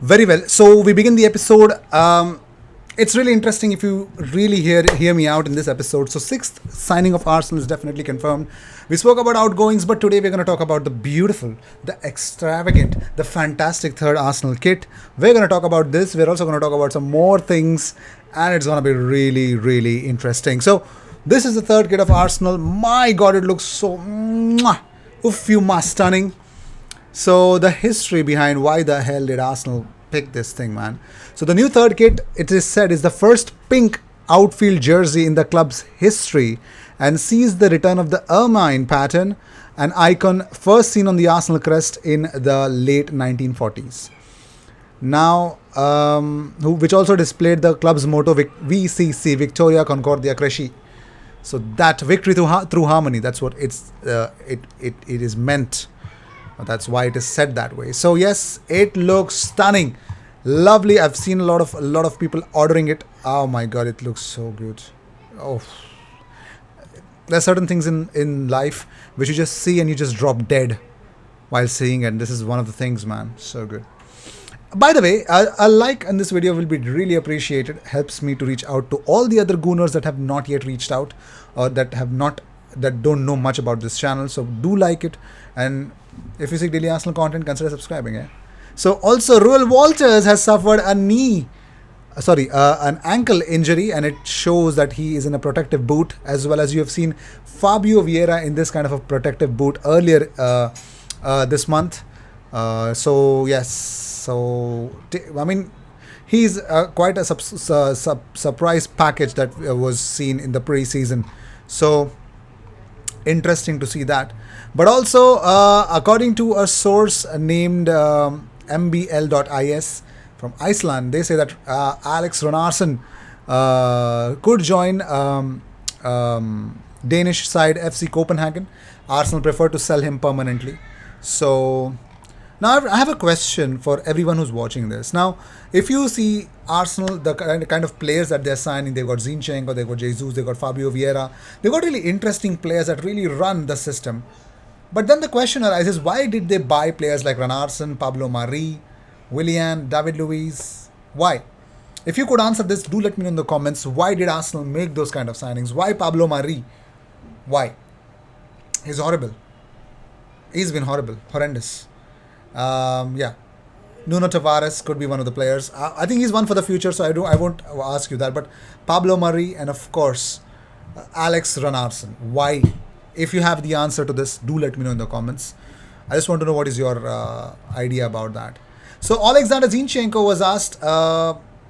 Very well. So we begin the episode. It's really interesting if you really hear me out in this episode. So sixth signing of Arsenal is definitely confirmed. We spoke about outgoings, but today we're going to talk about the beautiful, the extravagant, the fantastic third Arsenal kit. We're going to talk about this. We're also going to talk about some more things, and it's going to be really, really interesting. So this is the third kit of Arsenal. My God, it looks so stunning. So the history behind why the hell did Arsenal pick this thing, man? So the new third kit, it is said, is the first pink outfield jersey in the club's history and sees the return of the ermine pattern, an icon first seen on the Arsenal crest in the late 1940s. Now, which also displayed the club's motto VCC, Victoria Concordia Cresci. So that victory through harmony, that's what it is meant. That's why it is said that way. So yes, it looks stunning, lovely. I've seen a lot of people ordering it. Oh my God, it looks so good. Oh, there's certain things in life which you just see and you just drop dead while seeing it. And this is one of the things, man. So good. By the way, a like in this video will be really appreciated. Helps me to reach out to all the other gooners that have not yet reached out or that don't know much about this channel. So do like it, and if you seek daily Arsenal content, consider subscribing. So also, Ruel Walters has suffered an ankle injury, and it shows that he is in a protective boot, as well as you have seen Fabio Vieira in this kind of a protective boot earlier this month. So yes, I mean, he's quite a surprise package that was seen in the pre-season. So interesting to see that. But also, according to a source named mbl.is from Iceland, they say that Alex Runarsson could join Danish side FC Copenhagen. Arsenal prefer to sell him permanently. So now I have a question for everyone who's watching this. Now, if you see Arsenal, the kind of players that they're signing, they've got Zinchenko, they've got Jesus, they've got Fabio Vieira, they've got really interesting players that really run the system. But then the question arises, why did they buy players like Runarsson, Pablo Mari, Willian, David Luiz? Why? If you could answer this, do let me know in the comments. Why did Arsenal make those kind of signings? Why Pablo Mari? Why? He's horrible. He's been horrendous. Yeah. Nuno Tavares could be one of the players. I think he's one for the future, so I won't ask you that. But Pablo Mari and of course Alex Runarsson. Why? If you have the answer to this, do let me know in the comments. I just want to know what is your idea about that. So Alexander Zinchenko was asked,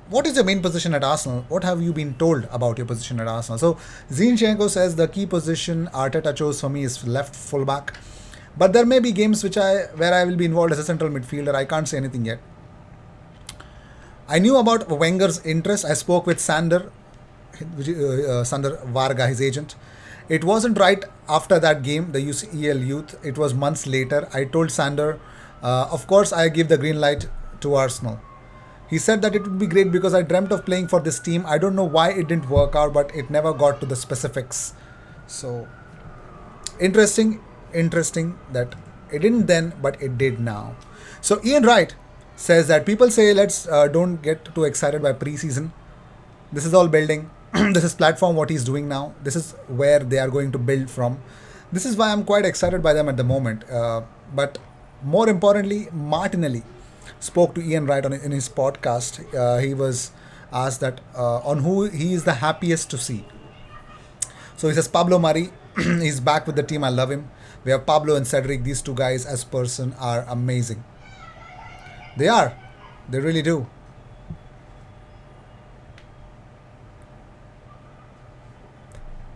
what is your main position at Arsenal? What have you been told about your position at Arsenal? So Zinchenko says the key position Arteta chose for me is left fullback. But there may be games where I will be involved as a central midfielder. I can't say anything yet. I knew about Wenger's interest. I spoke with Sander Varga, his agent. It wasn't right after that game, the UCL youth. It was months later. I told Sander, of course, I give the green light to Arsenal. He said that it would be great because I dreamt of playing for this team. I don't know why it didn't work out, but it never got to the specifics. So, interesting that it didn't then, but it did now. So, Ian Wright says that people say let's don't get too excited by pre-season. This is all building. This is platform what he's doing now. This is where they are going to build from. This is why I'm quite excited by them at the moment. But more importantly, Martinelli spoke to Ian Wright in his podcast. He was asked that on who he is the happiest to see. So he says Pablo Mari, he's back with the team. I love him. We have Pablo and Cedric. These two guys as person are amazing. They are. They really do.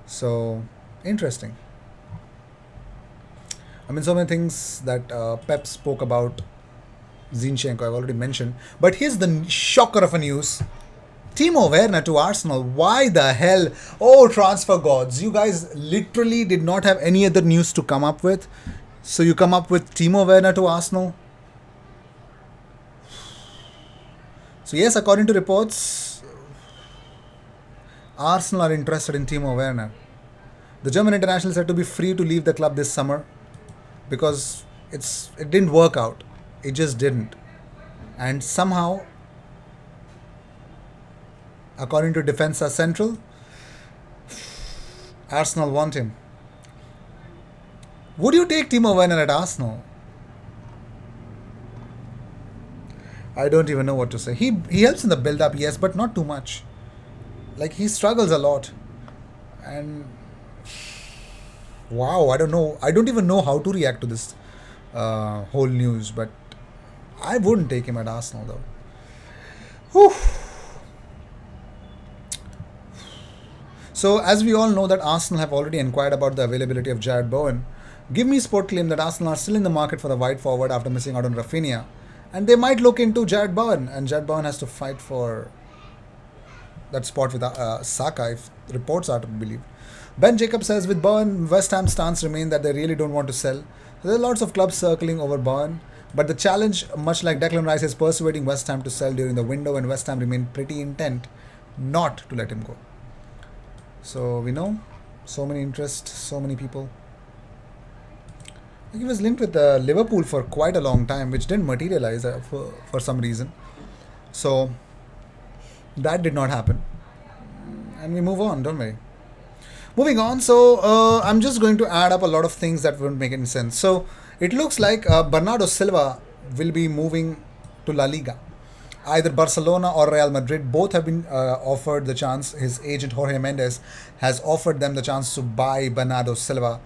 So, interesting. I mean, so many things that Pep spoke about Zinchenko, I've already mentioned. But here's the shocker of a news. Timo Werner to Arsenal. Why the hell? Oh, transfer gods. You guys literally did not have any other news to come up with. So you come up with Timo Werner to Arsenal. So yes, according to reports, Arsenal are interested in Timo Werner. The German international is said to be free to leave the club this summer because it didn't work out. It just didn't. And somehow, according to Defensa Central, Arsenal want him. Would you take Timo Werner at Arsenal? I don't even know what to say. He helps in the build up, yes, but not too much. Like he struggles a lot. And wow, I don't know. I don't even know how to react to this whole news. But I wouldn't take him at Arsenal though. Whew. So as we all know that Arsenal have already inquired about the availability of Jared Bowen. Give Me Sport claim that Arsenal are still in the market for the wide forward after missing out on Rafinha. And they might look into Jared Bowen. And Jared Bowen has to fight for that spot with Saka, if reports are to be believed. Ben Jacob says, with Bowen, West Ham's stance remains that they really don't want to sell. There are lots of clubs circling over Bowen, but the challenge, much like Declan Rice, is persuading West Ham to sell during the window, and West Ham remain pretty intent not to let him go. So we know, so many interest, so many people. He was linked with Liverpool for quite a long time, which didn't materialize for some reason. So that did not happen. And we move on, don't we? Moving on, so I'm just going to add up a lot of things that wouldn't make any sense. So it looks like Bernardo Silva will be moving to La Liga. Either Barcelona or Real Madrid, both have been offered the chance. His agent Jorge Mendes has offered them the chance to buy Bernardo Silva.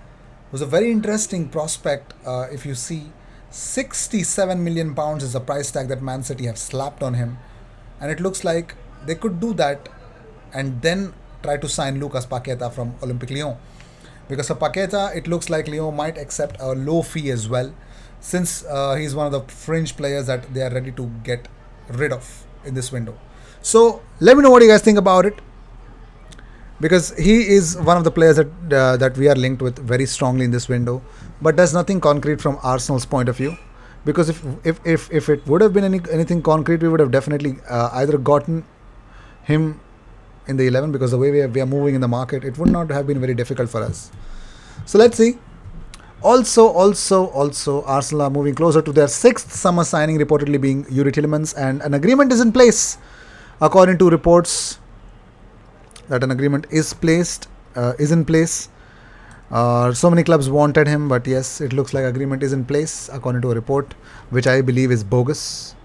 It was a very interesting prospect. If you see, £67 million is the price tag that Man City have slapped on him. And it looks like they could do that and then try to sign Lucas Paqueta from Olympique Lyon. Because for Paqueta, it looks like Lyon might accept a low fee as well, since he's one of the fringe players that they are ready to get rid of in this window. So let me know what you guys think about it, because he is one of the players that we are linked with very strongly in this window, but there's nothing concrete from Arsenal's point of view. Because if it would have been anything concrete, we would have definitely either gotten him in the 11, because the way we are moving in the market, it would not have been very difficult for us. So let's see. Also, Arsenal are moving closer to their 6th summer signing, reportedly being Yuri Tielemans, and an agreement is in place. According to reports, that an agreement is in place. So many clubs wanted him, but yes, it looks like agreement is in place, according to a report, which I believe is bogus.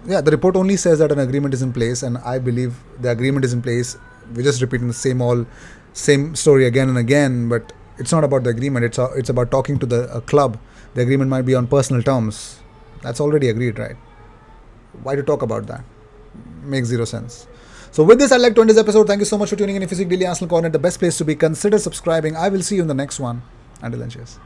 Yeah, the report only says that an agreement is in place, and I believe the agreement is in place. We're just repeating the same story again and again, but it's not about the agreement. It's about talking to the club. The agreement might be on personal terms. That's already agreed, right? Why to talk about that? Makes zero sense. So with this, I'd like to end this episode. Thank you so much for tuning in. If you seek Daily Arsenal Corner, the best place to be, consider subscribing. I will see you in the next one. Until then, cheers.